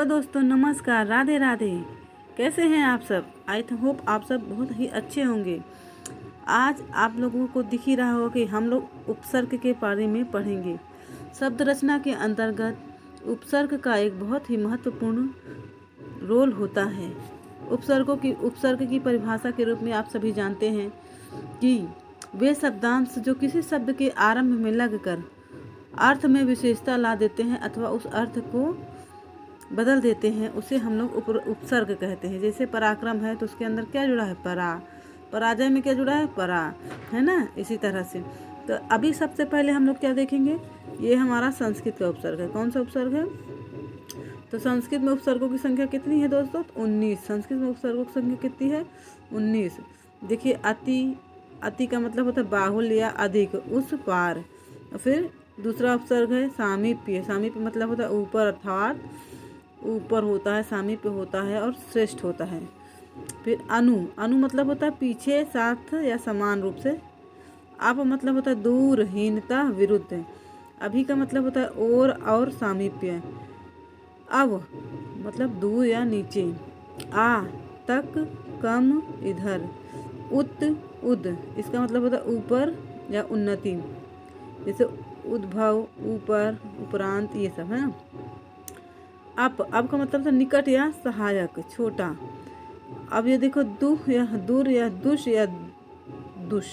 Hello दोस्तों, नमस्कार, राधे राधे। कैसे हैं आप सब? आई होप आप सब बहुत ही अच्छे होंगे। आज आप लोगों को दिख ही रहा होगा कि हम लोग उपसर्ग के बारे में पढ़ेंगे। शब्द रचना के अंतर्गत उपसर्ग का एक बहुत ही महत्वपूर्ण रोल होता है। उपसर्ग की परिभाषा के रूप में आप सभी जानते हैं कि वे शब्दांश जो किसी शब्द के आरंभ में लगकर अर्थ में विशेषता ला देते हैं अथवा उस अर्थ को बदल देते हैं, उसे हम लोग उपसर्ग कहते हैं। जैसे पराक्रम है तो उसके अंदर क्या जुड़ा है? पराजय में क्या जुड़ा है? परा, है ना। इसी तरह से तो अभी सबसे पहले हम लोग क्या देखेंगे, ये हमारा संस्कृत का उपसर्ग है। कौन सा उपसर्ग है? तो संस्कृत में उपसर्गों की संख्या कितनी है दोस्तों? 19। संस्कृत में उपसर्गों की संख्या कितनी है? 19। देखिए, अति का मतलब होता है बाहुल्य या अधिक, उस पार। फिर दूसरा उपसर्ग है सामीप्य। सामीप्य मतलब होता है ऊपर, अर्थात ऊपर होता है, सामीप्य होता है और श्रेष्ठ होता है। फिर अनु मतलब होता है पीछे, साथ या समान रूप से। आप मतलब होता है दूर, हीनता, विरुद्ध। अभी का मतलब होता है और सामीप्य। अव मतलब दूर या नीचे। आ तक, कम, इधर। उद इसका मतलब होता है ऊपर या उन्नति, जैसे उद्भव, ऊपर, उपरांत, ये सब है ना। अब का मतलब था निकट या सहायक, छोटा। अब ये देखो दुह या दूर या दुष या दुष,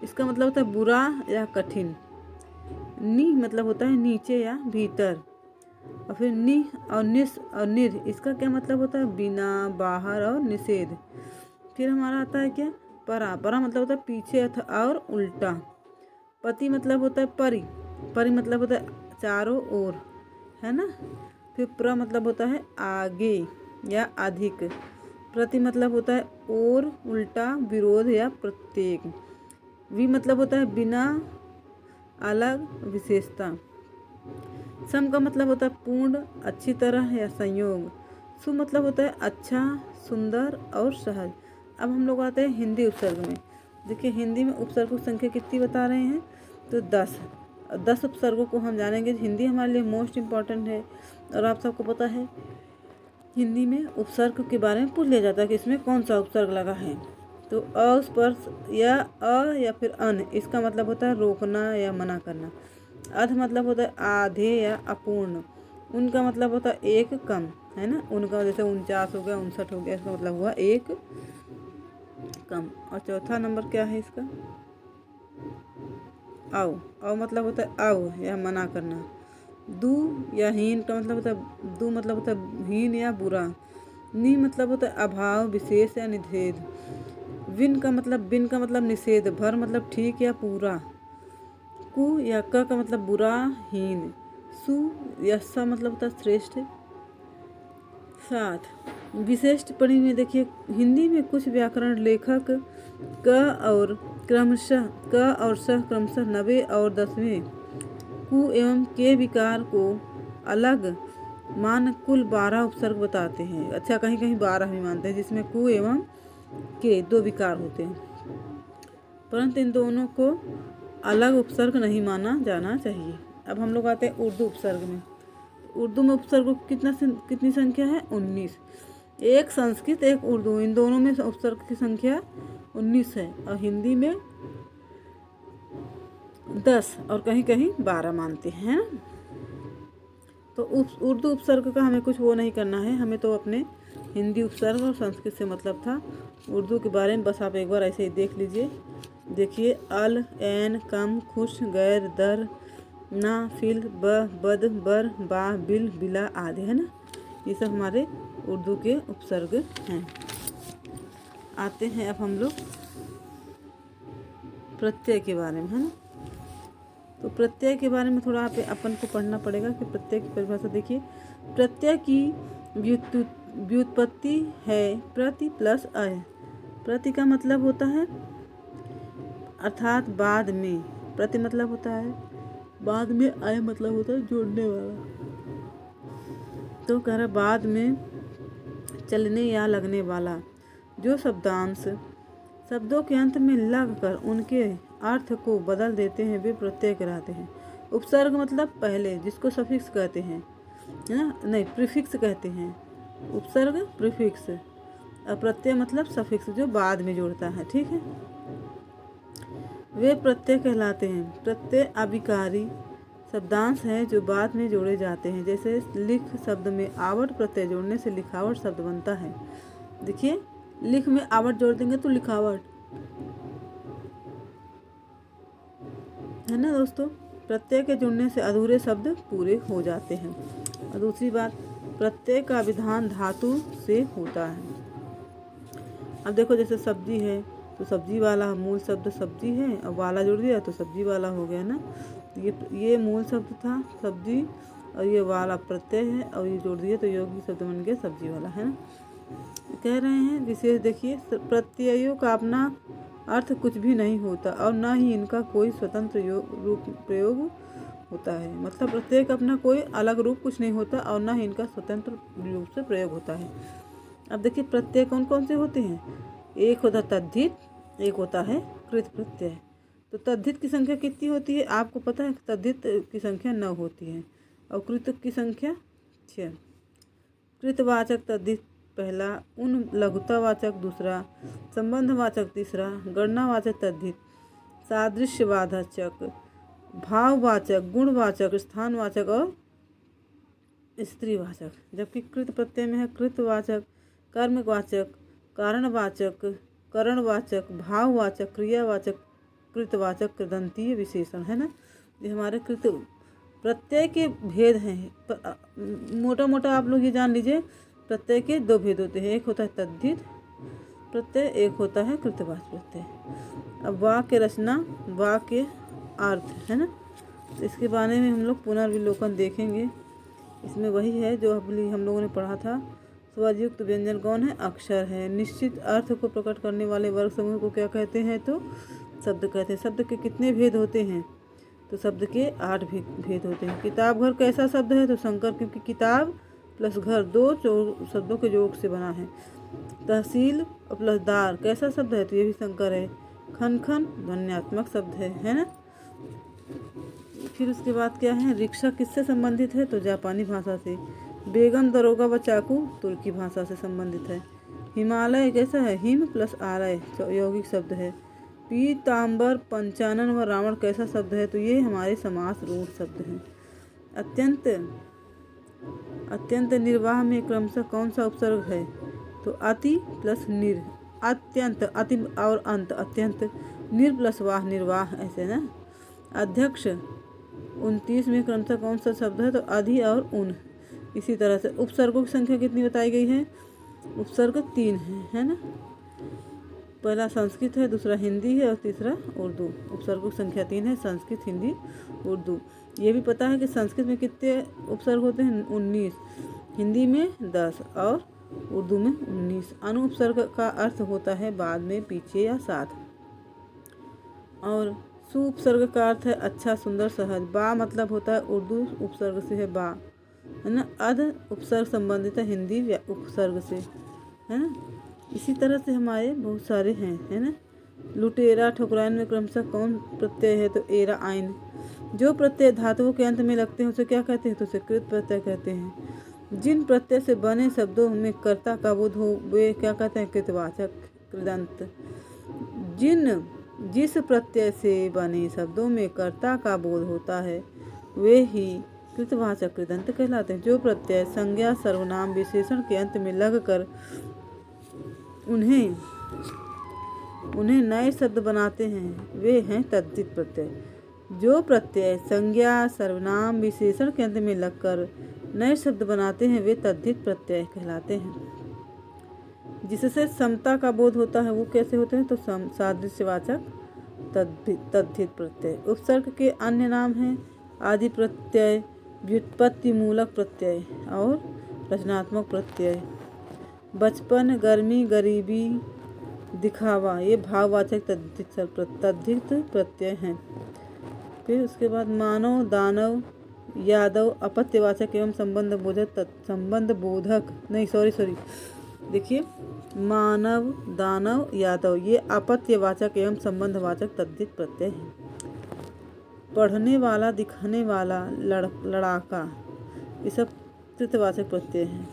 इसका मतलब होता है बुरा या कठिन। नि मतलब होता है नीचे या भीतर। और फिर नि और निस और निर, इसका क्या मतलब होता है? बिना, बाहर और निषेध। फिर हमारा आता है क्या? परा मतलब होता है पीछे और उल्टा। पति मतलब होता है परि मतलब होता है चारों ओर, है ना। फिर प्र मतलब होता है आगे या अधिक। प्रति मतलब होता है और, उल्टा, विरोध या प्रत्येक। वि मतलब होता है बिना, अलग, विशेषता। सम का मतलब होता है पूर्ण, अच्छी तरह या संयोग। सु मतलब होता है अच्छा, सुंदर और सहज। अब हम लोग आते हैं हिंदी उपसर्ग में। देखिए, हिंदी में उपसर्गों की संख्या कितनी बता रहे हैं? तो 10 उपसर्गों को हम जानेंगे। हिंदी हमारे लिए मोस्ट इम्पॉर्टेंट है और आप सबको पता है हिंदी में उपसर्ग के बारे में पूछ लिया जाता है कि इसमें कौन सा उपसर्ग लगा है। तो अस्पर्श या फिर अन, इसका मतलब होता है रोकना या मना करना। अध मतलब होता है आधे या अपूर्ण। उनका मतलब होता है एक, कम, है ना। उनका जैसे 49 हो गया, 59 हो गया, इसका मतलब हुआ एक कम। और चौथा नंबर क्या है इसका? अव मतलब होता है अव या मना करना। दू या हीन का मतलब होता है, दू मतलब होता है हीन या बुरा। नि मतलब होता है अभाव, विशेष या निषेध। बिन का मतलब निषेध। भर मतलब ठीक या पूरा। कु या क का मतलब बुरा, हीन। सु या स मतलब होता है श्रेष्ठ। साथ विशेष टिप्पणी में देखिए, हिंदी में कुछ व्याकरण लेखक क और स क्रमशः 90 और 10वें कु एवं के विकार को अलग मान कुल 12 उपसर्ग बताते हैं। अच्छा, कहीं कहीं 12 भी मानते हैं, जिसमें कु एवं के 2 विकार होते हैं, परंतु इन दोनों को अलग उपसर्ग नहीं माना जाना चाहिए। अब हम लोग आते हैं उर्दू उपसर्ग में। उर्दू में उपसर्गों की कितनी संख्या है? 19। एक संस्कृत, एक उर्दू, इन दोनों में उपसर्ग की संख्या 19 है। और हिंदी में 10 और कहीं कहीं 12 मानते हैं। तो उर्दू उपसर्ग का हमें कुछ वो नहीं करना है, हमें तो अपने हिंदी उपसर्ग और संस्कृत से मतलब था। उर्दू के बारे में बस आप एक बार ऐसे ही देख लीजिए। देखिए, अल, ऐन, कम, खुश, गैर, दर, ना, फिल, बद, बर, बा, बिल, बिला आदि, है ना। ये सब हमारे उर्दू के उपसर्ग हैं। आते हैं अब हम लोग प्रत्यय के बारे में, है ना। तो प्रत्यय के बारे में थोड़ा अपन को पढ़ना पड़ेगा कि प्रत्यय की परिभाषा देखिए। प्रत्यय की व्युत्पत्ति है प्रति प्लस अय। प्रति का मतलब होता है अर्थात बाद में। प्रति मतलब होता है बाद में। अय मतलब होता है जोड़ने वाला। तो कह रहा बाद में चलने या लगने वाला। जो शब्दांश शब्दों के अंत में लगकर उनके अर्थ को बदल देते हैं, वे प्रत्यय कहलाते हैं। उपसर्ग मतलब पहले, जिसको सफिक्स कहते हैं। है ना, नहीं प्रीफिक्स कहते हैं, उपसर्ग प्रीफिक्स, और प्रत्यय मतलब सफिक्स जो बाद में जोड़ता है, ठीक है। वे प्रत्यय कहलाते हैं। प्रत्यय अभिकारी शब्दांश हैं जो बाद में जोड़े जाते हैं। जैसे लिख शब्द में आवट प्रत्यय जोड़ने से लिखावट शब्द बनता है। देखिए, लिख में आवट जोड़ देंगे तो लिखावट, है ना दोस्तों। प्रत्यय के जुड़ने से अधूरे शब्द पूरे हो जाते हैं। और दूसरी बात, प्रत्यय का विधान धातु से होता है। अब देखो, जैसे सब्जी है तो सब्जी वाला मूल शब्द सब्जी है, और वाला जोड़ दिया तो सब्जी वाला हो गया ना। ये मूल शब्द था सब्जी, और ये वाला प्रत्यय है, और ये जोड़ दिया तो यौगिक शब्द बन गया सब्जी वाला, है ना। कह रहे हैं विशेष, देखिए, प्रत्ययों का अपना अर्थ कुछ भी नहीं होता और ना ही इनका कोई स्वतंत्र रूप प्रयोग होता है। मतलब प्रत्यय का अपना कोई अलग रूप कुछ नहीं होता और ना ही इनका स्वतंत्र रूप से प्रयोग होता है। अब देखिए, प्रत्यय कौन कौन से होते हैं। एक होता तद्धित, एक होता है कृत प्रत्यय। तो तद्धित की संख्या कितनी होती है आपको पता है। तद्धित की संख्या 9 होती है और कृत की संख्या 6। कृतवाचक तद्धित पहला, उन लघुतावाचक दूसरा, संबंधवाचक तीसरा, गणनावाचक तद्धित, सादृश्यवाचक, भाववाचक, गुणवाचक, स्थानवाचक और स्त्रीवाचक। जबकि कृत प्रत्यय में है कृतवाचक, कर्मवाचक, कारणवाचक, करणवाचक, भाववाचक, क्रियावाचक, कृतवाचक, कृदंतीय विशेषण, है ना। ये हमारे कृत प्रत्यय के भेद हैं। मोटा मोटा आप लोग ये जान लीजिए, प्रत्यय के 2 भेद होते हैं। एक होता है तद्धित प्रत्यय, एक होता है कृतवाचक प्रत्यय। अब वाक्य रचना, वाक्य अर्थ, है ना। तो इसके बारे में हम लोग पुनर्विलोकन देखेंगे। इसमें वही है जो हम लोगों ने पढ़ा था। स्वरयुक्त व्यंजन कौन है, अक्षर है। निश्चित अर्थ को प्रकट करने वाले वर्ग समूह को क्या कहते हैं, तो शब्द कहते हैं। शब्द के कितने भेद होते हैं, तो शब्द के 8 भेद होते हैं। किताब घर कैसा शब्द है, तो संकर, क्योंकि किताब प्लस घर 2 शब्दों के योग से बना है। तहसील प्लस दार कैसा शब्द है, तो ये भी संकर है। खन खन ध्वन्यात्मक शब्द है ना। फिर उसके बाद क्या है, रिक्शा किससे संबंधित है, तो जापानी भाषा से। बेगम, दरोगा व चाकू तुर्की भाषा से संबंधित है। हिमालय कैसा है, हिम प्लस आलय यौगिक शब्द है। पीताम्बर, पंचानन व रावण कैसा शब्द है, तो ये हमारे समास रूढ़ शब्द हैं। अत्यंत निर्वाह में क्रमशः कौन सा उपसर्ग है, तो अति प्लस निर। अत्यंत, अति और अंत, अत्यंत, निर प्लस वाह, निर्वाह, ऐसे ना। अध्यक्ष 29 में क्रमशः कौन सा शब्द है, तो अधि और उन। इसी तरह से उपसर्गों की संख्या कितनी बताई गई है, उपसर्ग 3 है ना। पहला संस्कृत है, दूसरा हिंदी है और तीसरा उर्दू। उपसर्गों की संख्या 3 है, संस्कृत, हिंदी, उर्दू। ये भी पता है कि संस्कृत में कितने उपसर्ग होते हैं, 19, हिंदी में 10 और उर्दू में 19। अनुपसर्ग का अर्थ होता है बाद में, पीछे या साथ। और सुउपसर्ग का अर्थ है अच्छा, सुंदर, सहज। बा मतलब होता है उर्दू उपसर्ग से है बा, है ना। अध उपसर्ग संबंधित है हिंदी उपसर्ग से, है ना। इसी तरह से हमारे बहुत सारे हैं, है ना। लुटेरा, ठकुराइन में क्रमशः कौन प्रत्यय है, तो एरा, आइन। जो प्रत्यय धातुओं के अंत में लगते हैं उसे क्या कहते हैं, तो उसे कृत प्रत्यय कहते हैं। जिन प्रत्यय से बने शब्दों में कर्ता का बोध हो वे क्या कहते हैं, कृतवाचक, कृदंत। जिस प्रत्यय से बने शब्दों में कर्ता का बोध होता है वे ही कृतवाचक, कृदंत कहलाते हैं। जो प्रत्यय संज्ञा, सर्वनाम, विशेषण के अंत में लगकर उन्हें नए शब्द बनाते हैं वे हैं तद्धित प्रत्यय। जो प्रत्यय संज्ञा, सर्वनाम, विशेषण के अंत में लगकर नए शब्द बनाते हैं वे तद्धित प्रत्यय कहलाते हैं। जिससे समता का बोध होता है वो कैसे होते हैं, तो सादृश्यवाचक, तद्धित प्रत्यय। उपसर्ग के अन्य नाम हैं आदि प्रत्यय, व्युत्पत्ति मूलक प्रत्यय और रचनात्मक प्रत्यय। बचपन, गर्मी, गरीबी, दिखावा ये भाववाचक तद्धित प्रत्यय हैं। फिर उसके बाद मानव, दानव, यादव अपत्यवाचक एवं देखिए, मानव, दानव, यादव ये अपत्यवाचक एवं संबंधवाचक तद्धित प्रत्यय हैं। पढ़ने वाला, दिखाने वाला, लड़ाका ये सब कृतवाचक प्रत्यय हैं।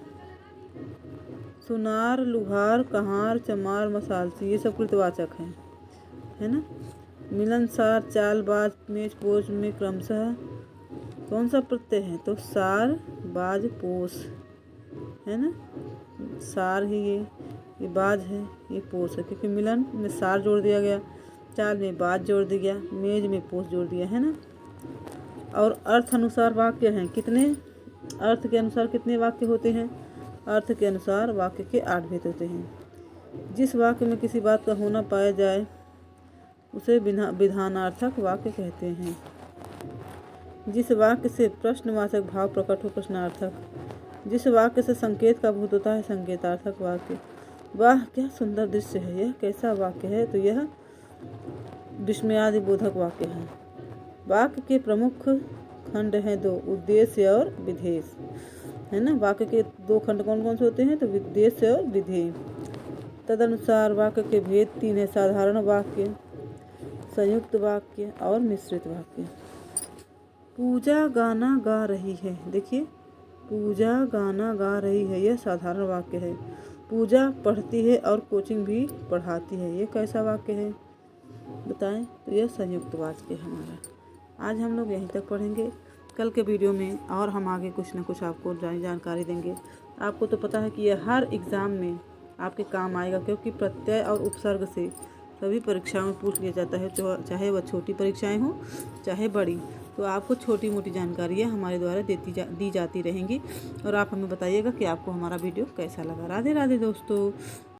सुनार, लुहार, कहार, चमार, मसालसी, ये सब कृतवाचक हैं, है ना। मिलनसार, चालबाज, मेज पोज में क्रमशः कौन सा प्रत्यय है, तो सार, बाज, पोस, है ना। सार ही ये बाज है, ये पोस है, क्योंकि मिलन में सार जोड़ दिया गया, चाल में बाज जोड़ दिया गया, मेज में पोस जोड़ दिया, है ना। और अर्थ अनुसार वाक्य हैं कितने, अर्थ के अनुसार कितने वाक्य होते हैं, अर्थ के अनुसार वाक्य के 8 भेद होते हैं। जिस वाक्य में किसी बात का होना पाया जाए उसे विधानार्थक वाक्य कहते हैं। जिस वाक्य से प्रश्नवाचक भाव प्रकट हो, प्रश्नार्थक। जिस वाक्य से संकेत का बोध होता है, संकेतार्थक वाक्य। वाह क्या सुंदर दृश्य है, यह कैसा वाक्य है, तो यह विस्मयादि बोधक वाक्य है। वाक्य के प्रमुख खंड हैं 2, उद्देश्य और विधेय, है ना। वाक्य के 2 खंड कौन कौन से होते हैं, तो उद्देश्य और विधेय। तदनुसार वाक्य के भेद 3 है, साधारण वाक्य, संयुक्त वाक्य और मिश्रित वाक्य। पूजा गाना गा रही है, देखिए पूजा गाना गा रही है, यह साधारण वाक्य है। पूजा पढ़ती है और कोचिंग भी पढ़ाती है, ये कैसा वाक्य है बताएं, तो यह संयुक्त वाक्य है हमारा। आज हम लोग यहीं तक पढ़ेंगे, कल के वीडियो में और हम आगे कुछ न कुछ आपको जानकारी देंगे। आपको तो पता है कि यह हर एग्ज़ाम में आपके काम आएगा, क्योंकि प्रत्यय और उपसर्ग से सभी परीक्षाओं में पूछ लिया जाता है, चाहे वह छोटी परीक्षाएं हों चाहे बड़ी। तो आपको छोटी मोटी जानकारियाँ हमारे द्वारा दी जाती रहेंगी, और आप हमें बताइएगा कि आपको हमारा वीडियो कैसा लगा। राधे राधे दोस्तों।